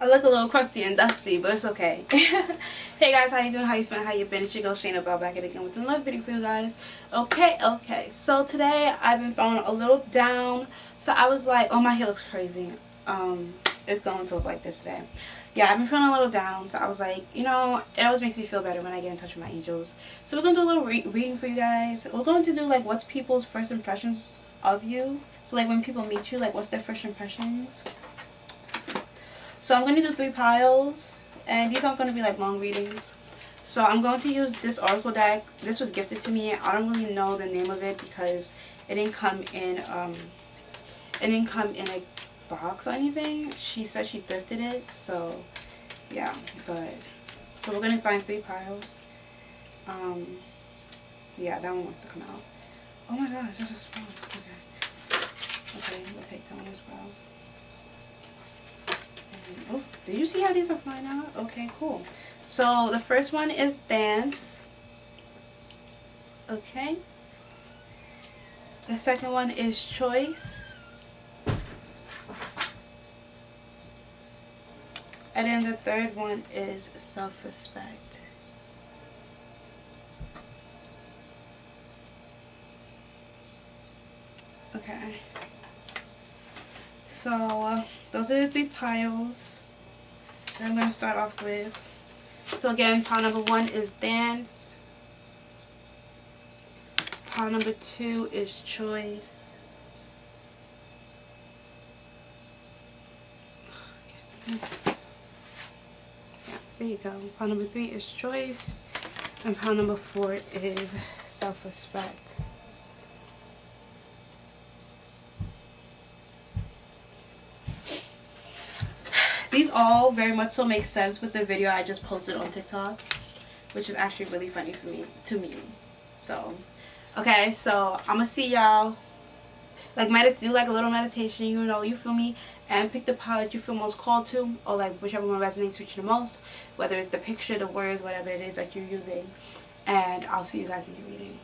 look a little crusty and dusty, but it's okay. Hey guys, how you doing? How you feeling? How you been? It's your girl Shana, Belle, back at it again with another video for you guys. Okay. So today I've been feeling a little down. So I was like, oh, my hair looks crazy. It's going to look like this today. Yeah, I've been feeling a little down. So I was like, you know, it always makes me feel better when I get in touch with my angels. So we're gonna do a little reading for you guys. We're going to do like what's people's first impressions of you. So like when people meet you, like what's their first impressions. So I'm going to do 3 piles, and these aren't going to be like long readings. So I'm going to use this oracle deck. This was gifted to me. I don't really know the name of it because it didn't come in a box or anything. She said she thrifted it, so yeah. But so we're going to find 3 piles. Yeah, that one wants to come out. Oh my gosh, that's just fun. Okay, we'll take that one as well. Oh, did you see how these are flying out? Okay, cool. So the first one is dance. Okay. The second one is choice. And then the third one is self-respect. Okay. So those are the 3 piles that I'm going to start off with. So again, pile number 1 is dance. Pile number 2 is choice. Yeah, there you go. Pile number 3 is choice. And pile number 4 is self-respect. These all very much so make sense with the video I just posted on TikTok, which is actually really funny to me. So, okay, so I'm gonna see y'all. Like, do like a little meditation, you know, you feel me, and pick the pile that you feel most called to, or like whichever one resonates with you the most, whether it's the picture, the words, whatever it is that you're using. And I'll see you guys in your reading.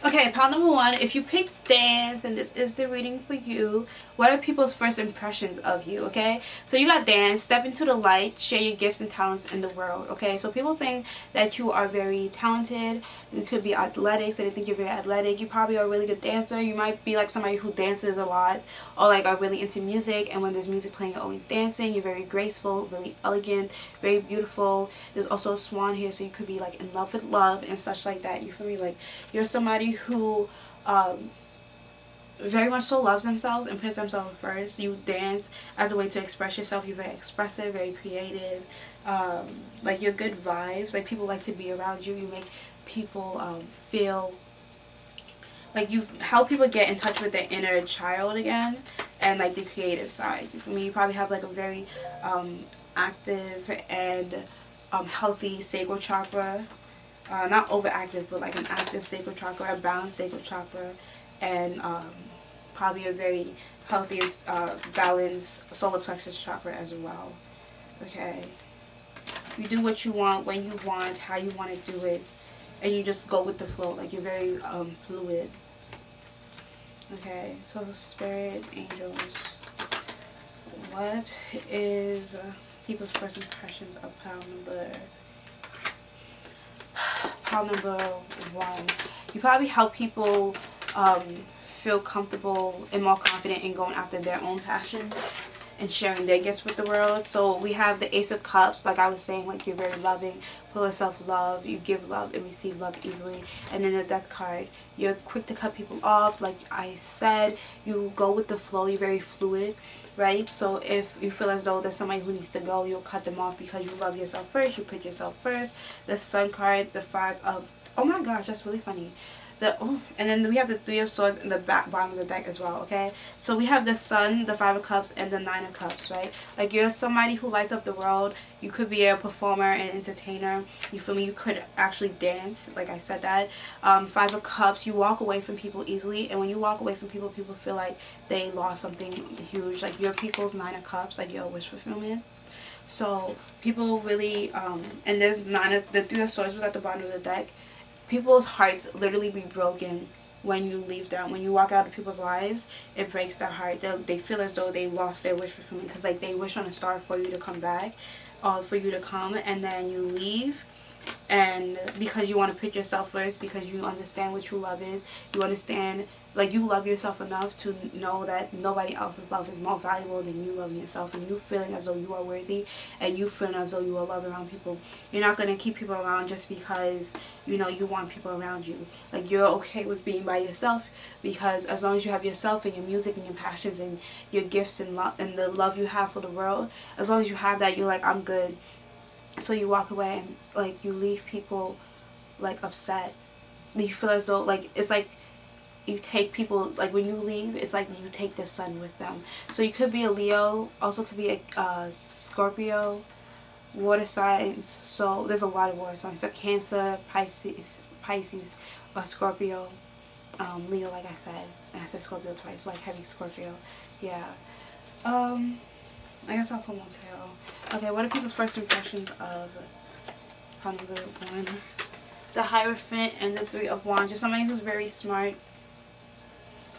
Okay, pile number 1, if you pick dance and this is the reading for you, what are people's first impressions of you, okay? So you got dance, step into the light, share your gifts and talents in the world, okay? So people think that you are very talented, you could be athletic, so they think you're very athletic, you probably are a really good dancer, you might be like somebody who dances a lot, or like are really into music, and when there's music playing you're always dancing, you're very graceful, really elegant, very beautiful. There's also a swan here, so you could be like in love with love and such like that, you feel me? Like you're somebody who very much so loves themselves and puts themselves first. You dance as a way to express yourself. You're very expressive, very creative, like you're good vibes, like people like to be around you. You make people feel like you help people get in touch with their inner child again and like the creative side. For me, you probably have like a very active and healthy sacral chakra. Not overactive, but like an active sacral chakra, a balanced sacral chakra, and probably a very healthy and balanced solar plexus chakra as well. Okay, you do what you want, when you want, how you want to do it, and you just go with the flow. Like you're very fluid. Okay, so spirit, angels, what is people's first impressions of pile number 1. You probably help people feel comfortable and more confident in going after their own passions and sharing their gifts with the world. So we have the Ace of Cups, like I was saying, like you're very loving, full of self-love, you give love and receive love easily. And then the Death card, you're quick to cut people off, like I said, you go with the flow, you're very fluid, right? So if you feel as though there's somebody who needs to go, you'll cut them off because you love yourself first, you put yourself first. The Sun card, the 5 of, oh my gosh, that's really funny. And then we have the 3 of Swords in the bottom of the deck as well, okay? So we have the Sun, the 5 of Cups, and the 9 of Cups, right? Like you're somebody who lights up the world. You could be a performer and entertainer. You feel me? You could actually dance, like I said that. 5 of Cups, you walk away from people easily. And when you walk away from people, people feel like they lost something huge. Like you're people's 9 of Cups, like you're a wish fulfillment. So people really, and there's the 3 of Swords was at the bottom of the deck. People's hearts literally be broken when you leave them. When you walk out of people's lives, it breaks their heart. They feel as though they lost their wish fulfillment, because like they wish on a star for you to come back, or for you to come, and then you leave. And because you want to put yourself first, because you understand what true love is, you understand, like, you love yourself enough to know that nobody else's love is more valuable than you loving yourself, and you feeling as though you are worthy, and you feeling as though you are loved around people. You're not going to keep people around just because, you know, you want people around you. Like, you're okay with being by yourself, because as long as you have yourself and your music and your passions and your gifts and love and the love you have for the world, as long as you have that, you're like, I'm good. So you walk away and, like, you leave people, like, upset. You feel as though, like, it's like you take people, like, when you leave, it's like you take the sun with them. So you could be a Leo, also could be a Scorpio, water signs. So there's a lot of water signs. So Cancer, Pisces, Scorpio, Leo, like I said. And I said Scorpio twice, like heavy Scorpio. Yeah. I guess I'll put one tail. Okay, what are people's first impressions of pile number 1? The Hierophant and the 3 of Wands. Just somebody who's very smart.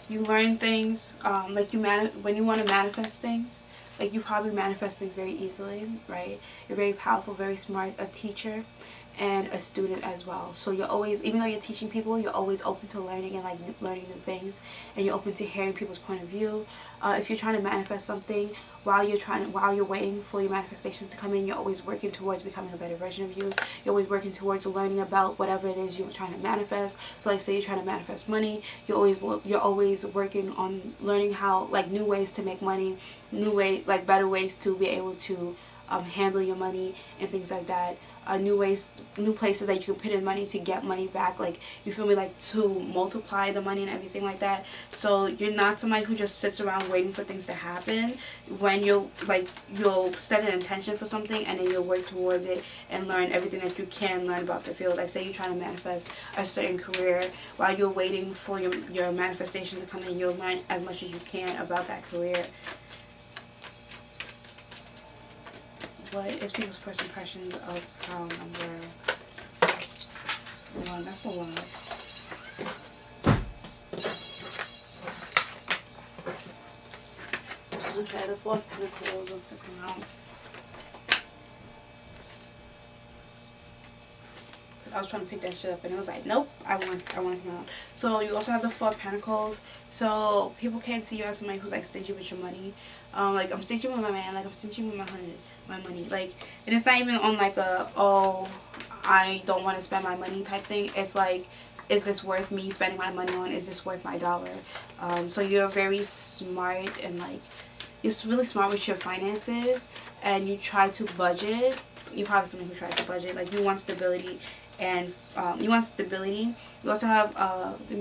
You learn things, like when you want to manifest things, like you probably manifest things very easily, right? You're very powerful, very smart, a teacher, and a student as well. So you're always, even though you're teaching people, you're always open to learning and like learning new things, and you're open to hearing people's point of view. If you're trying to manifest something, while you're waiting for your manifestation to come in, you're always working towards becoming a better version of you. You're always working towards learning about whatever it is you're trying to manifest. So like, say you're trying to manifest money, you're always working on learning how, like, new ways to make money, like better ways to be able to handle your money and things like that. New places that you can put in money to get money back, like, you feel me, like, to multiply the money and everything like that. So you're not somebody who just sits around waiting for things to happen. When you'll set an intention for something, and then you'll work towards it and learn everything that you can learn about the field. Like, say you're trying to manifest a certain career, while you're waiting for your manifestation to come in, you'll learn as much as you can about that career. What is people's first impressions of pile number 1? That's a lot. Okay, the 4 of Pentacles looks to come out. I was trying to pick that shit up, and it was like, nope, I want to come out. So you also have the 4 of Pentacles. So people can't see you as somebody who's like stingy with your money. Like, I'm stingy with my man, like I'm stingy with my money. Like, and it's not even on like a, oh, I don't want to spend my money type thing. It's like, is this worth me spending my money on? Is this worth my dollar? So you're very smart, and like, you're really smart with your finances, and you try to budget. You're probably somebody who tries to budget. Like, you want stability. And you also have the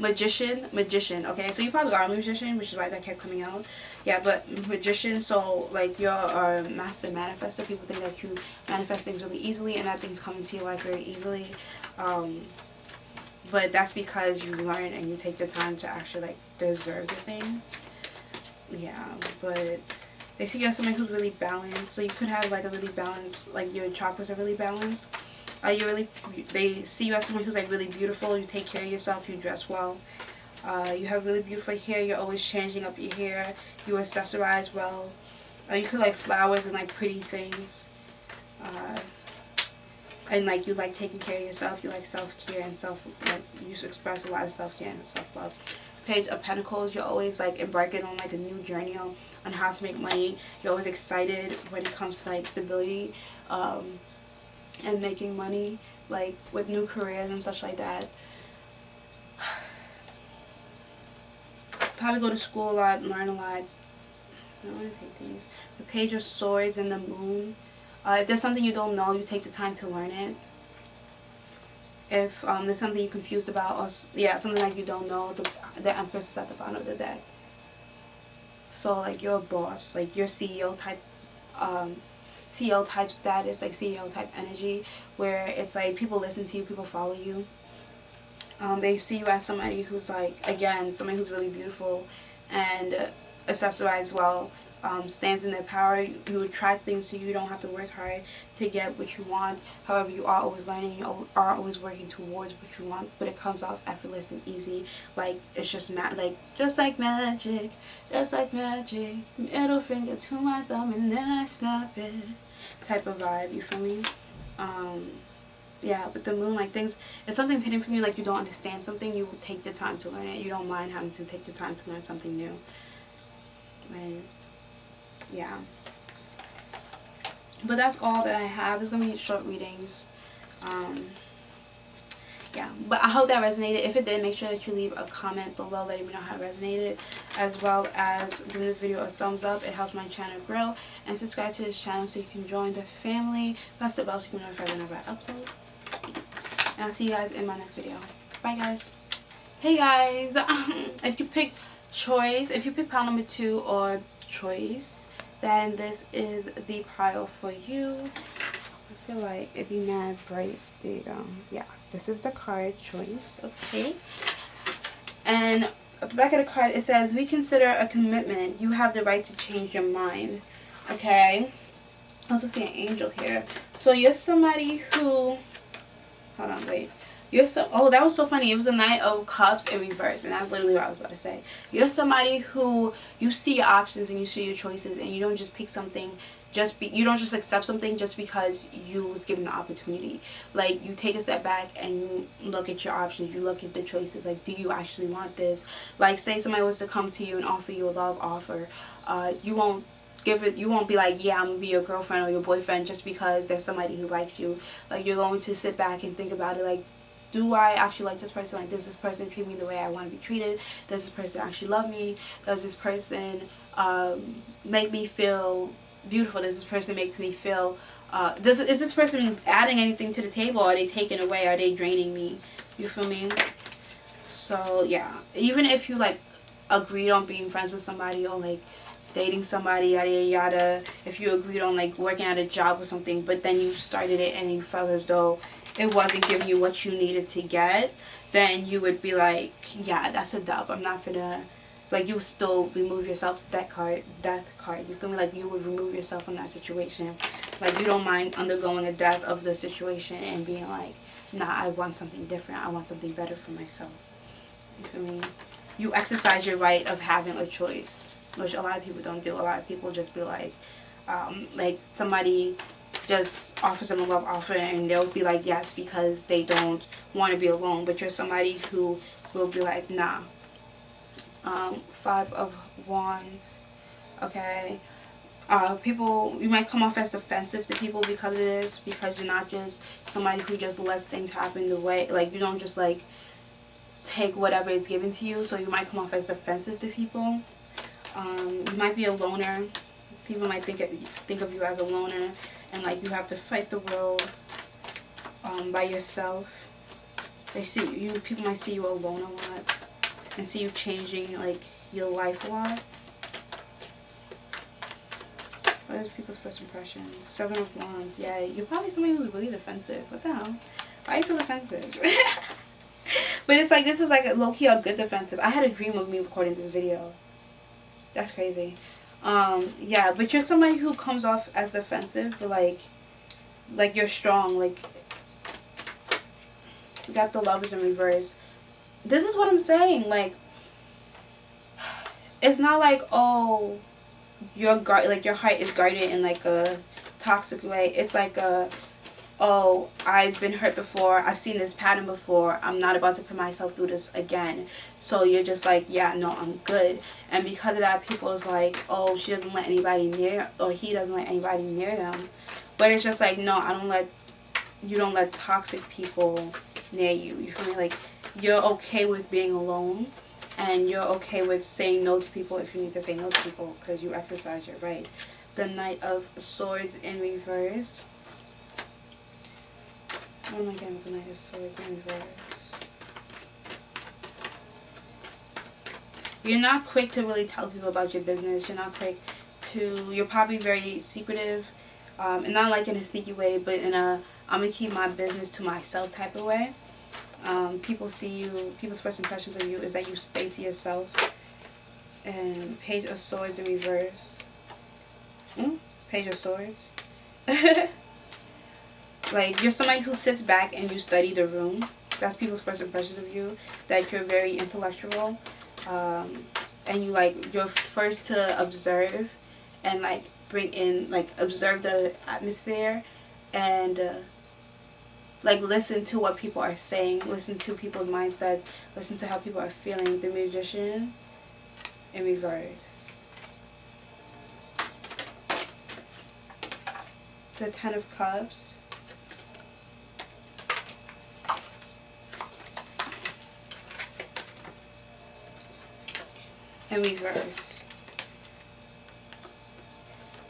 magician. Okay, so you probably are a musician, which is why that kept coming out. Yeah, but magician, so like, you're a master manifestor. People think that you manifest things really easily, and that things come into your life very easily. But that's because you learn and you take the time to actually like deserve the things. Yeah, but they see you as somebody who's really balanced. So you could have like a really balanced, like your chakras are really balanced. They see you as someone who's like really beautiful. You take care of yourself. You dress well. You have really beautiful hair. You're always changing up your hair. You accessorize well. You could like flowers and like pretty things. And like, you like taking care of yourself. You like self-care and you express a lot of self-care and self-love. Page of Pentacles, you're always like embarking on like a new journey on how to make money. You're always excited when it comes to like stability and making money, like with new careers and such like that. Probably go to school a lot, learn a lot. I want to take these. The Page of Swords and the Moon. If there's something you don't know, you take the time to learn it. If there's something you're confused about, or something like you don't know, the Empress is at the bottom of the deck. So like, you're a boss, like you're CEO type status, like CEO type energy, where it's like people listen to you, people follow you. They see you as somebody who's like, again, somebody who's really beautiful and accessorized well, stands in their power. You attract things so you don't have to work hard to get what you want. However, you are always learning, you are always working towards what you want, but it comes off effortless and easy. Like, it's just just like magic, just like magic. Middle finger to my thumb and then I snap it type of vibe, you feel me? Yeah, but the moon, like, things, if something's hidden from you, like you don't understand something, you will take the time to learn it. You don't mind having to take the time to learn something new. And yeah, but that's all that I have. It's gonna be short readings. Yeah, but I hope that resonated. If it did, make sure that you leave a comment below letting me know how it resonated, as well as giving this video a thumbs up. It helps my channel grow. And subscribe to this channel so you can join the family. Press the bell so you can know whenever I upload. And I'll see you guys in my next video. Bye, guys. Hey, guys. If you pick choice, if you pick pile number 2 or choice, then this is the pile for you. I feel like it'd be mad bright. There you go. Yes, this is the card choice. Okay. And at the back of the card, it says, we consider a commitment. You have the right to change your mind. Okay. I also see an angel here. So you're somebody who... Hold on, wait. Oh, that was so funny. It was a Knight of Cups in reverse, and that's literally what I was about to say. You're somebody who, you see your options and you see your choices, and you don't just pick something you don't just accept something just because you was given the opportunity. Like, you take a step back and you look at your options, you look at the choices. Like, do you actually want this? Like, say somebody was to come to you and offer you a love offer, you won't be like, yeah, I'm gonna be your girlfriend or your boyfriend just because there's somebody who likes you. Like, you're going to sit back and think about it, like, do I actually like this person? Like, does this person treat me the way I want to be treated? Does this person actually love me? Does this person make me feel beautiful? Does this person make me feel is this person adding anything to the table? Are they taking away? Are they draining me? You feel me? So yeah, even if you like agreed on being friends with somebody or like dating somebody, yada yada yada, if you agreed on like working at a job or something, but then you started it and you felt as though it wasn't giving you what you needed to get, then you would be like, yeah, that's a dub. I'm not gonna, like, you would still remove yourself, death card, you feel me? Like, you would remove yourself from that situation. Like, you don't mind undergoing a death of the situation and being like, nah, I want something different, I want something better for myself. You feel me? You exercise your right of having a choice, which a lot of people don't do. A lot of people just be like somebody just offers them a love offer and they'll be like yes because they don't want to be alone. But you're somebody who will be like, nah. 5 of Wands. Okay. People, you might come off as defensive to people because of this, because you're not just somebody who just lets things happen the way, like, you don't just like take whatever is given to you. So you might come off as defensive to people. You might be a loner. People might think of you as a loner, and like you have to fight the world by yourself. They see you. People might see you alone a lot, and see you changing like your life a lot. What is people's first impressions? 7 of Wands. Yeah, you're probably somebody who's really defensive. What the hell? Why are you so defensive? But it's like, this is like low-key a good defensive. I had a dream of me recording this video. That's crazy. Yeah, but you're somebody who comes off as defensive, but like you're strong. Like, you got the Lovers in reverse. This is what I'm saying. Like, it's not like, oh, your heart is guarded in like a toxic way. It's like oh, I've been hurt before, I've seen this pattern before, I'm not about to put myself through this again. So you're just like, yeah, no, I'm good. And because of that, people's like, oh, she doesn't let anybody near, or he doesn't let anybody near them. But it's just like, no, you don't let toxic people near you. You feel me? Like, you're okay with being alone, and you're okay with saying no to people if you need to say no to people, because you exercise your right. The Knight of Swords in reverse. What am I getting with the Knight of Swords in reverse? You're not quick to really tell people about your business. You're not quick to, you're probably very secretive, and not like in a sneaky way, but in a, I'm going to keep my business to myself type of way. People see you, people's first impressions of you is that you stay to yourself. And Page of Swords in reverse. Page of Swords. Like, you're somebody who sits back and you study the room. That's people's first impressions of you. That you're very intellectual. And you, like, you're first to observe and, like, bring in, like, observe the atmosphere and, like, listen to what people are saying. Listen to people's mindsets. Listen to how people are feeling. The Magician in reverse. The Ten of Cups. In reverse.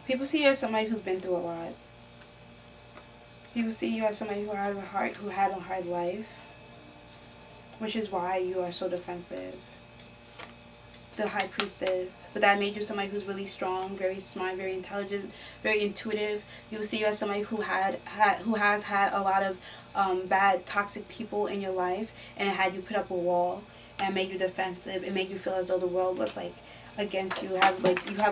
People see you as somebody who's been through a lot. People see you as somebody who had a hard life, which is why you are so defensive. The High Priestess, but that made you somebody who's really strong, very smart, very intelligent, very intuitive. People see you as somebody who has had a lot of bad, toxic people in your life, and it had you put up a wall and made you defensive. It made you feel as though the world was like against you. You have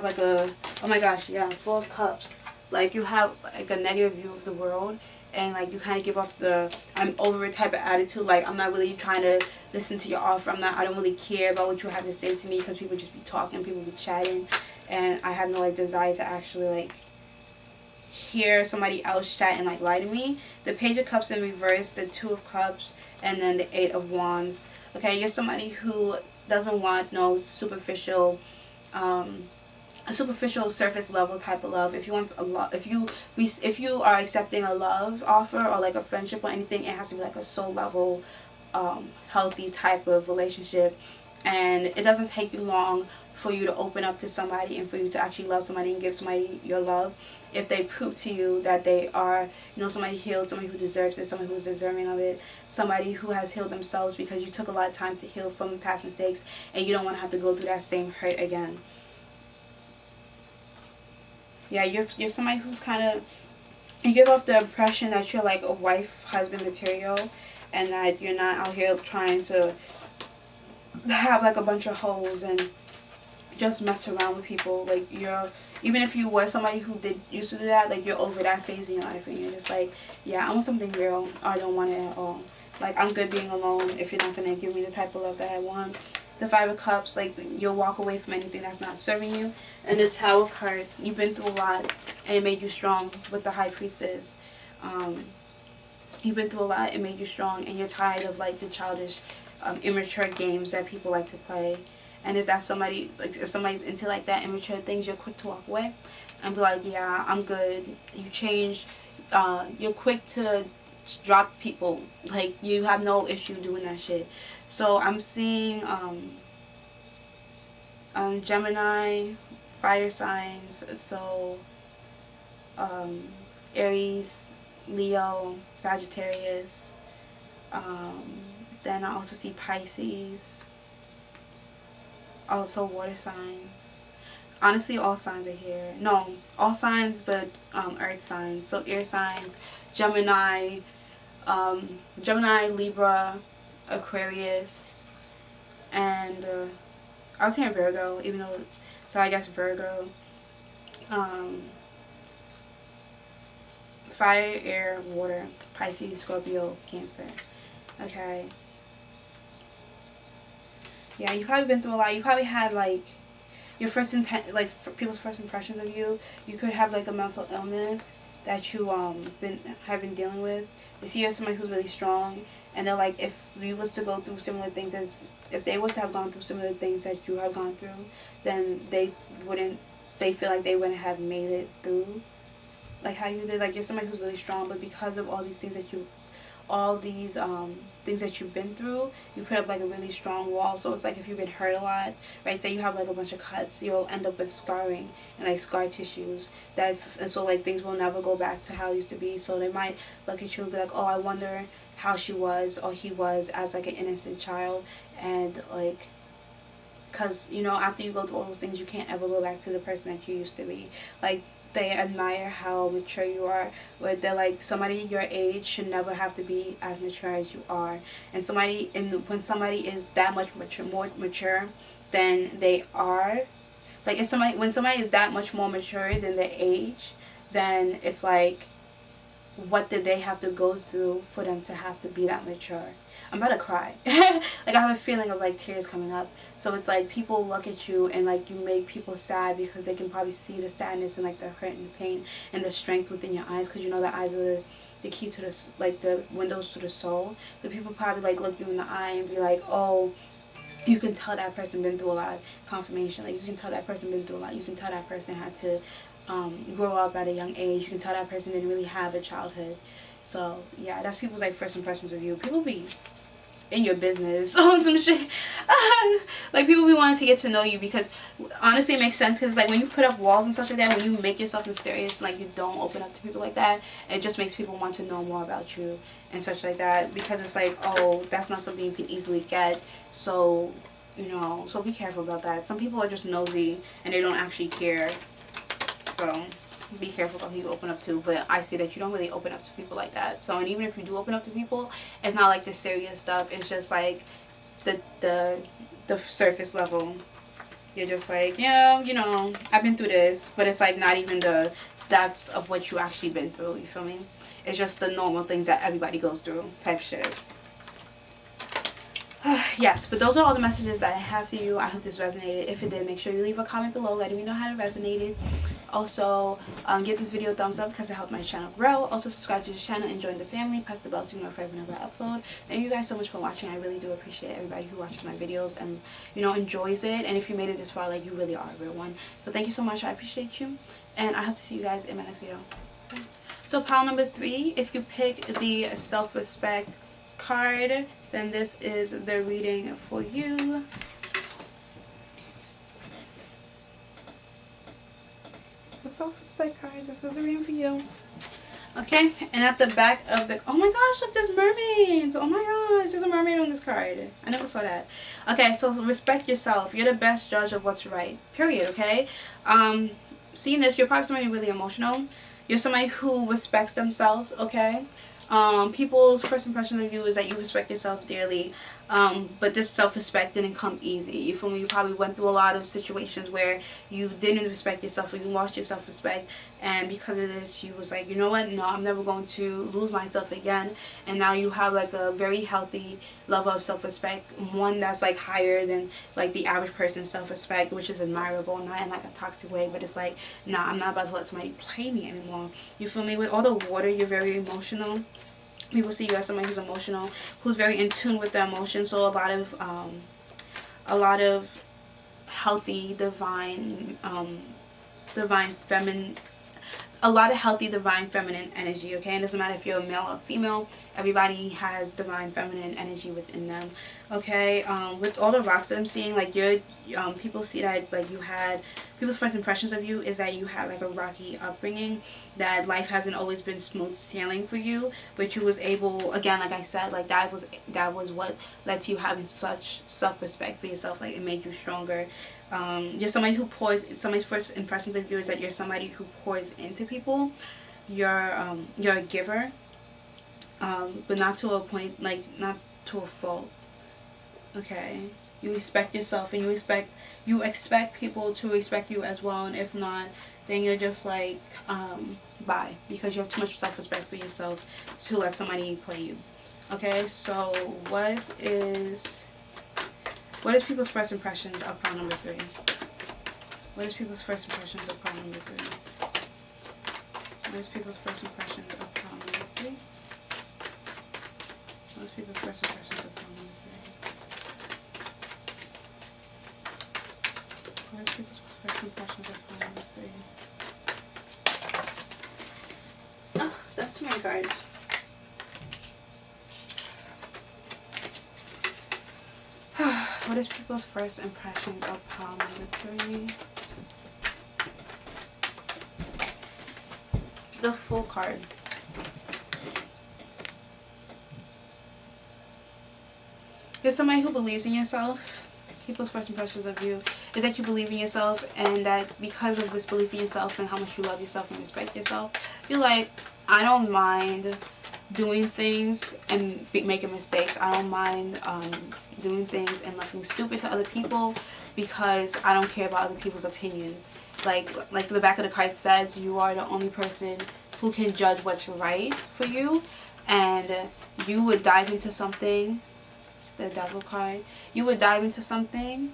like a, oh my gosh, yeah, Four of Cups. Like, you have like a negative view of the world, and like you kind of give off the I'm over it type of attitude. Like, I'm not really trying to listen to your offer. I don't really care about what you have to say to me, because people just be talking, people be chatting, and I have no like desire to actually like hear somebody else chat and like lie to me. The Page of Cups in reverse, the Two of Cups, and then the Eight of Wands. Okay, you're somebody who doesn't want no superficial a superficial surface level type of love. If you want a love, if you are accepting a love offer or like a friendship or anything, it has to be like a soul level, healthy type of relationship. And it doesn't take you long for you to open up to somebody and for you to actually love somebody and give somebody your love if they prove to you that they are, you know, somebody healed, somebody who deserves it, somebody who's deserving of it, somebody who has healed themselves, because you took a lot of time to heal from past mistakes and you don't want to have to go through that same hurt again. Yeah, you're somebody who's kind of, you give off the impression that you're like a wife, husband material, and that you're not out here trying to have like a bunch of hoes and just mess around with people. Like, you're, even if you were somebody who used to do that, like, you're over that phase in your life and you're just like, yeah, I want something real, or I don't want it at all. Like, I'm good being alone if you're not going to give me the type of love that I want. The Five of Cups, like, you'll walk away from anything that's not serving you. And the Tower card, you've been through a lot and it made you strong. With the High Priestess, you've been through a lot, it made you strong, and you're tired of like the childish, immature games that people like to play. And if that's somebody, like, if somebody's into like that immature things, you're quick to walk away and be like, yeah, I'm good. You change, you're quick to drop people. Like, you have no issue doing that shit. So I'm seeing Gemini, fire signs, so Aries, Leo, Sagittarius. Then I also see Pisces, also water signs. Honestly, all signs are here. No, all signs but earth signs. So air signs, Gemini, Libra, Aquarius, and I was saying Virgo, even though, so I guess Virgo. Fire, air, water, Pisces, Scorpio, Cancer. Okay. Yeah, you've probably been through a lot. You probably had like your first people's first impressions of you. You could have like a mental illness that you have been dealing with. They see you as somebody who's really strong, and they're like, if you was to go through similar things if they was to have gone through similar things that you have gone through, then they feel like they wouldn't have made it through like how you did. Like, you're somebody who's really strong, but because of all these things that you've been through, you put up like a really strong wall. So it's like, if you've been hurt a lot, right, say you have like a bunch of cuts, you'll end up with scarring and like scar tissues. And so like things will never go back to how it used to be. So they might look at you and be like, oh, I wonder how she was or he was as like an innocent child. And like, because, you know, after you go through all those things, you can't ever go back to the person that you used to be. Like, they admire how mature you are, where they're like, somebody your age should never have to be as mature as you are. And when somebody is that much more mature than they are, Like, if when somebody is that much more mature than their age, then it's like, what did they have to go through for them to have to be that mature? I'm about to cry. Like, I have a feeling of like tears coming up. So it's like, people look at you and like, you make people sad because they can probably see the sadness and like the hurt and the pain and the strength within your eyes, because you know the eyes are the key to this, like the windows to the soul. So people probably like look you in the eye and be like, oh, you can tell that person been through a lot. Confirmation. Like, you can tell that person been through a lot. You can tell that person had to grow up at a young age. You can tell that person didn't really have a childhood. So yeah, that's people's like first impressions of you. People be in your business on some shit. Like, people be wanting to get to know you, because honestly it makes sense, because like when you put up walls and stuff like that, when you make yourself mysterious, like you don't open up to people like that, it just makes people want to know more about you and such like that, because it's like, oh, that's not something you can easily get. So, you know, so be careful about that. Some people are just nosy and they don't actually care. So be careful about who you open up to. But I see that you don't really open up to people like that. So, and even if you do open up to people, it's not like the serious stuff. It's just like the surface level. You're just like, yeah, you know, I've been through this, but it's like not even the depths of what you actually been through. You feel me? It's just the normal things that everybody goes through type shit. Yes, but those are all the messages that I have for you. I hope this resonated. If it did, make sure you leave a comment below letting me know how it resonated. Also, give this video a thumbs up because it helped my channel grow. Also, subscribe to this channel and join the family. Press the bell so you know whenever I upload. Thank you guys so much for watching. I really do appreciate everybody who watches my videos and, you know, enjoys it. And if you made it this far, like, you really are a real one. So thank you so much. I appreciate you. And I hope to see you guys in my next video. Bye. So pile number 3, if you pick the self-respect card, then this is the reading for you. The self-respect card, this is a reading for you. Okay, and at the back of the, oh my gosh, look, there's mermaids. Oh my gosh, there's a mermaid on this card. I never saw that. Okay, so respect yourself. You're the best judge of what's right, period. Okay, seeing this, you're probably somebody really emotional. You're somebody who respects themselves, okay? People's first impression of you is that you respect yourself dearly, but this self-respect didn't come easy. You feel me? You probably went through a lot of situations where you didn't respect yourself, or you lost your self-respect, and because of this, you was like, you know what? No, I'm never going to lose myself again. And now you have like a very healthy level of self-respect, one that's like higher than like the average person's self-respect, which is admirable, not in like a toxic way, but it's like, nah, I'm not about to let somebody play me anymore. You feel me? With all the water, you're very emotional. People see you as somebody who's emotional, who's very in tune with their emotions. So a lot of healthy divine feminine, a lot of healthy divine feminine energy, okay? And it doesn't matter if you're a male or female, everybody has divine feminine energy within them, okay? With all the rocks that I'm seeing, like, you're people see that like you had, people's first impressions of you is that you had like a rocky upbringing, that life hasn't always been smooth sailing for you, but you was able, again, like I said, like that was what led to you having such self-respect for yourself. Like, it made you stronger. You're somebody who pours, somebody's first impressions of you is that you're somebody who pours into people. You're a giver, but not to a point, like not to a fault, okay? You respect yourself, and you expect people to respect you as well, and if not, then you're just like, bye, because you have too much self-respect for yourself to let somebody play you, okay? So what is people's first impressions of pile number 3? What is people's first impressions of pile number 3? What is people's first impressions of pile number 3? What is people's first impressions of pile number 3? What is people's first impressions of pile number 3? Oh, that's too many cards. What is people's first impressions of pile number 3? The Fool card. You're somebody who believes in yourself. People's first impressions of you is that you believe in yourself, and that because of this belief in yourself and how much you love yourself and respect yourself, you're like, I don't mind doing things and making mistakes. I don't mind doing things and looking stupid to other people because I don't care about other people's opinions. Like the back of the card says, you are the only person who can judge what's right for you, and you would dive into something, the Devil card, you would dive into something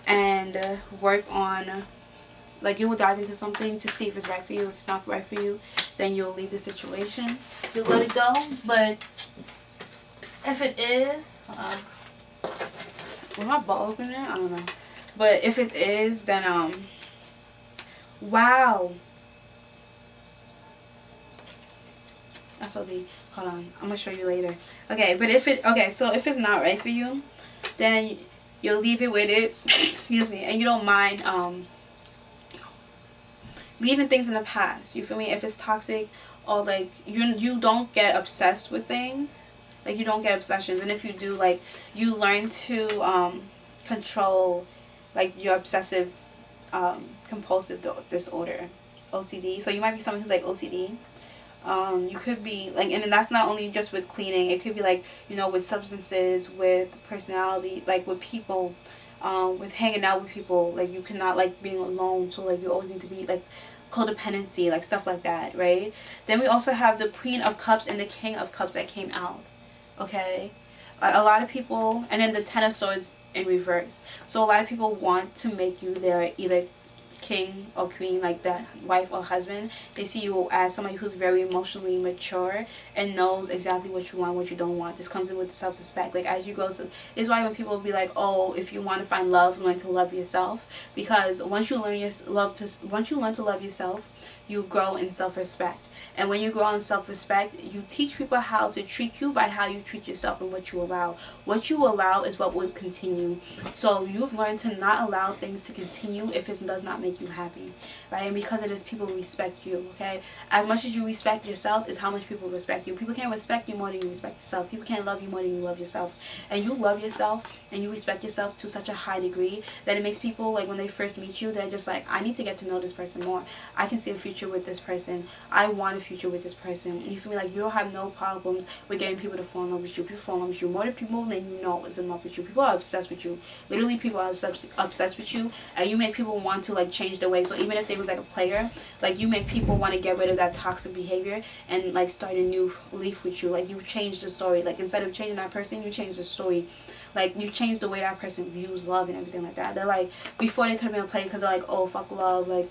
and work on, like you will dive into something to see if it's right for you. If it's not right for you, then you'll leave the situation. You'll let it go. But if it is, will my ball open there? I don't know. But if it is, then wow. That's so deep. Hold on, I'm gonna show you later. Okay, but so if it's not right for you, then you'll leave it with it. Excuse me, and you don't mind leaving things in the past. You feel me? If it's toxic, or like you don't get obsessed with things. Like you don't get obsessions, and if you do, like you learn to control like your obsessive compulsive disorder, OCD. So you might be someone who's like OCD. You could be like, and that's not only just with cleaning, it could be like, you know, with substances, with personality, like with people, with hanging out with people. Like you cannot like being alone, so like you always need to be like codependency, like stuff like that, right? Then we also have the Queen of Cups and the King of Cups that came out. Okay, a lot of people, and then the Ten of Swords in reverse. So a lot of people want to make you their either king or queen, like that wife or husband. They see you as somebody who's very emotionally mature and knows exactly what you want, what you don't want. This comes in with self-respect. Like as you go, so this is why when people be like, oh, if you want to find love, learn to love yourself. Because once you learn once you learn to love yourself, you grow in self-respect. And when you grow in self-respect, you teach people how to treat you by how you treat yourself and what you allow. What you allow is what will continue. So you've learned to not allow things to continue if it does not make you happy, right? And because of this, people respect you, okay? As much as you respect yourself is how much people respect you. People can't respect you more than you respect yourself. People can't love you more than you love yourself. And you love yourself and you respect yourself to such a high degree that it makes people, like when they first meet you, they're just like, I need to get to know this person more. I can see a future with this person. I want a future with this person. You feel me? Like you don't have no problems with getting people to fall in love with you. People fall in love with you more than people than you know is in love with you. People are obsessed with you. Literally, people are obsessed with you, and you make people want to like change their way. So even if they was like a player, like you make people want to get rid of that toxic behavior and like start a new leaf with you. Like you change the story. Like instead of changing that person, you change the story. Like you change the way that person views love and everything like that. They're like, before they could have been a player because they're like, oh fuck love, like,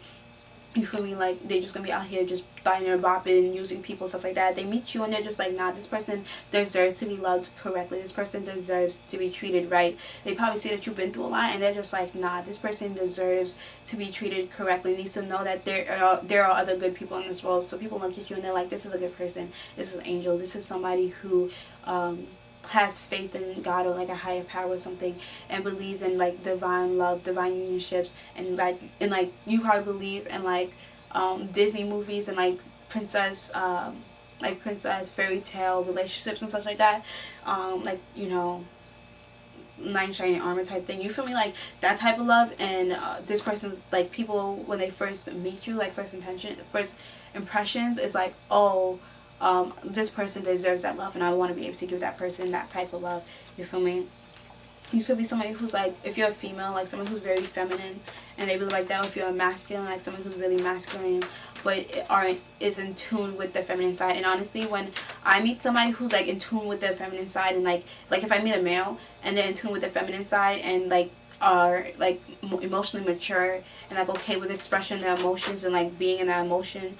you feel me, like they're just gonna be out here just dying and bopping and using people, stuff like that. They meet you and they're just like, nah, this person deserves to be loved correctly. This person deserves to be treated right. They probably see that you've been through a lot and they're just like, nah, this person deserves to be treated correctly. Needs to know that there are other good people in this world. So people look at you and they're like, this is a good person. This is an angel. This is somebody who has faith in God or like a higher power or something, and believes in like divine love, divine unionships, and like you probably believe in like Disney movies and like princess fairy tale relationships and such like that, like, you know, knight in shining armor type thing. You feel me? Like that type of love. And this person's like, people when they first meet you, like first impressions is like, oh, this person deserves that love and I want to be able to give that person that type of love. You feel me? You could be somebody who's like, if you're a female, like someone who's very feminine and they really like that. Or if you're a masculine, like someone who's really masculine but is in tune with the feminine side. And honestly, when I meet somebody who's like in tune with their feminine side, and like if I meet a male and they're in tune with their feminine side and like are like emotionally mature and like okay with expressing their emotions and like being in that emotion.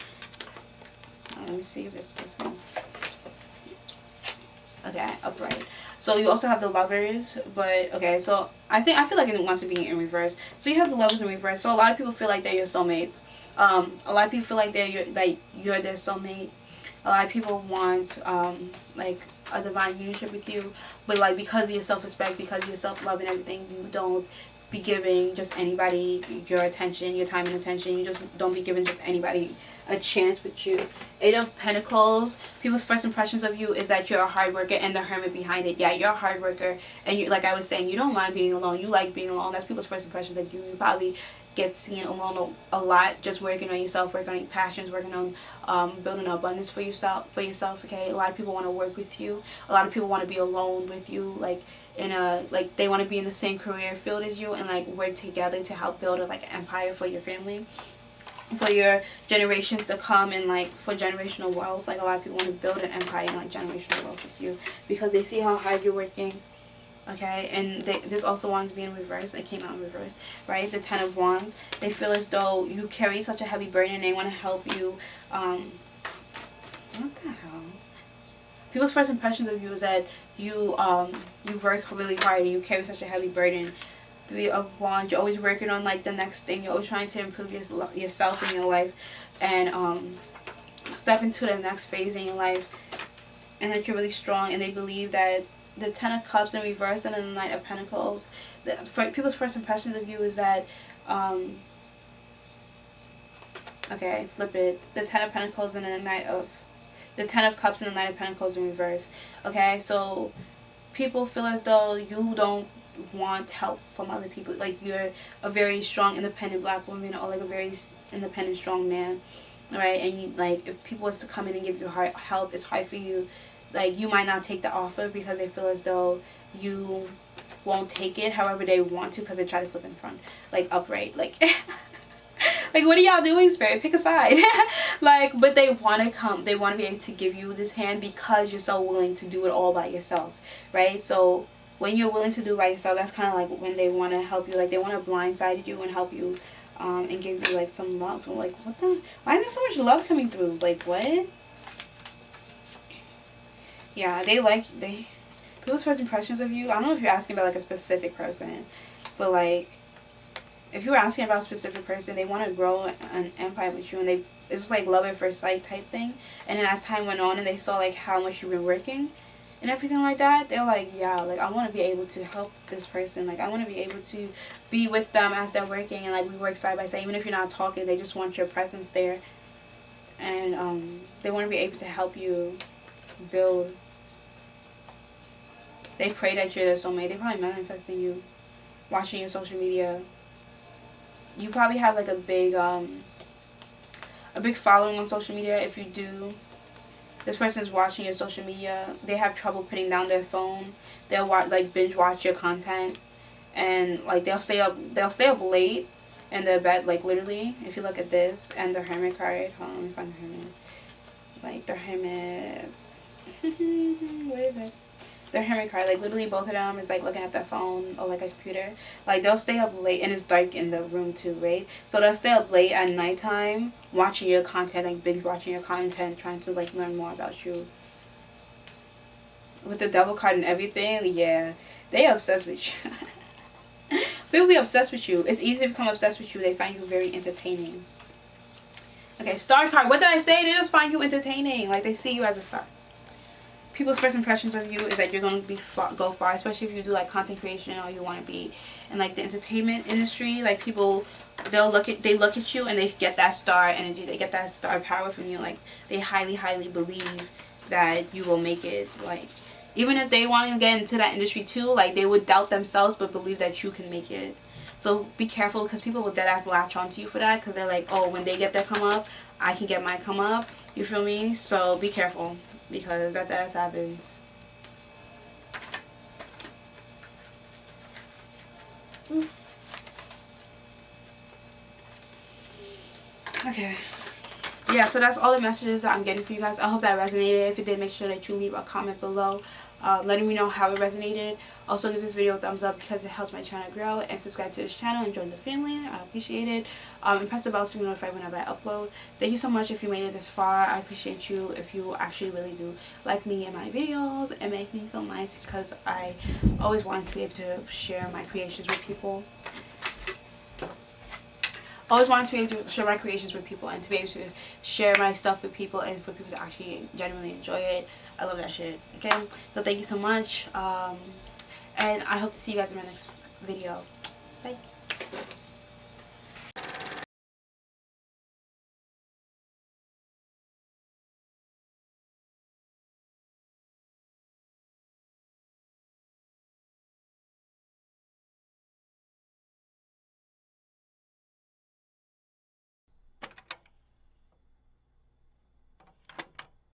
Let me see if this is one. Okay, upright. So you also have the Lovers, but okay, so I feel like it wants to be in reverse. So you have the Lovers in reverse. So a lot of people feel like they're your soulmates. A lot of people feel like you're their soulmate. A lot of people want like a divine union with you, but like because of your self-respect, because of your self-love and everything, you don't be giving just anybody your attention, your time and attention. You just don't be giving just anybody a chance with you. Eight of Pentacles. People's first impressions of you is that you're a hard worker and the hermit behind it. Yeah, you're a hard worker, and you, like I was saying, you don't mind being alone. You like being alone. That's people's first impressions of you. You probably get seen alone a lot, just working on yourself, working on your passions, working on building an abundance for yourself. Okay, a lot of people want to work with you. A lot of people want to be alone with you, like they want to be in the same career field as you, and like work together to help build a like empire for your family, for your generations to come, and like for generational wealth. Like a lot of people want to build an empire and like generational wealth with you because they see how hard you're working. Okay, and this also wanted to be in reverse. It came out in reverse, right? The Ten of Wands. They feel as though you carry such a heavy burden. They want to help you. What the hell? People's first impressions of you is that you work really hard and you carry such a heavy burden. Three of Wands. You're always working on like the next thing. You're always trying to improve yourself in your life and step into the next phase in your life. And that you're really strong. And they believe that the Ten of Cups in reverse and then the Knight of Pentacles. People's first impressions of you is that, okay, flip it. The Ten of Pentacles and then the Ten of Cups and the Knight of Pentacles in reverse. Okay, so people feel as though you don't want help from other people. Like you're a very strong, independent black woman, or like a very independent, strong man, right? And you, like, if people was to come in and give you help, it's hard for you. Like, you might not take the offer because they feel as though you won't take it. However, they want to because they try to flip in front. Like, upright. Like, like, what are y'all doing, Spirit? Pick a side. Like, but they want to come. They want to be able to give you this hand because you're so willing to do it all by yourself, right? So, when you're willing to do it by yourself, that's kind of like when they want to help you. Like, they want to blindside you and help you and give you, like, some love. I'm like, what the? Why is there so much love coming through? Like, what? Yeah, people's first impressions of you, I don't know if you're asking about like a specific person, but like if you were asking about a specific person, they want to grow an empire with you, and it's just like love at first sight type thing. And then as time went on and they saw like how much you've been working and everything like that, they're like, yeah, like I want to be able to help this person, like I want to be able to be with them as they're working, and like we work side by side. Even if you're not talking, they just want your presence there, and they want to be able to help you build. They pray that you're their soulmate. They probably manifesting you, watching your social media. You probably have like a big following on social media. If you do, this person is watching your social media. They have trouble putting down their phone. They'll binge watch your content, and like they'll stay up late in their bed. Like literally, if you look at this and the Hermit card. Hold on, let me find the Hermit. Like the Hermit. Where is it? The Hermit card, like literally both of them is like looking at their phone or like a computer. Like they'll stay up late, and it's dark in the room too, right? So they'll stay up late at nighttime watching your content, like binge watching your content, trying to like learn more about you. With the Devil card and everything, yeah, they obsessed with you. People be obsessed with you. It's easy to become obsessed with you. They find you very entertaining. Okay, Star card. What did I say? They just find you entertaining. Like they see you as a star. People's first impressions of you is that you're going to go far, especially if you do like content creation or you want to be in like the entertainment industry. Like people, they look at you and they get that star energy, they get that star power from you. Like they highly believe that you will make it. Like even if they want to get into that industry too, like they would doubt themselves but believe that you can make it. So be careful, because people will deadass latch onto you for that, because they're like, oh, when they get their come up, I can get my come up. You feel me? So be careful, because that happens. Okay. Yeah, so that's all the messages that I'm getting for you guys. I hope that resonated. If it did, make sure that you leave a comment below letting me know how it resonated. Also, give this video a thumbs up because it helps my channel grow, and subscribe to this channel and join the family. I appreciate it. And press the bell to be notified whenever I upload. Thank you so much if you made it this far. I appreciate you if you actually really do like me and my videos and make me feel nice, because I always wanted to be able to share my creations with people. Always wanted to be able to share my creations with people and to be able to share my stuff with people, and for people to actually genuinely enjoy it. I love that shit. Okay, so thank you so much, and I hope to see you guys in my next video. Bye.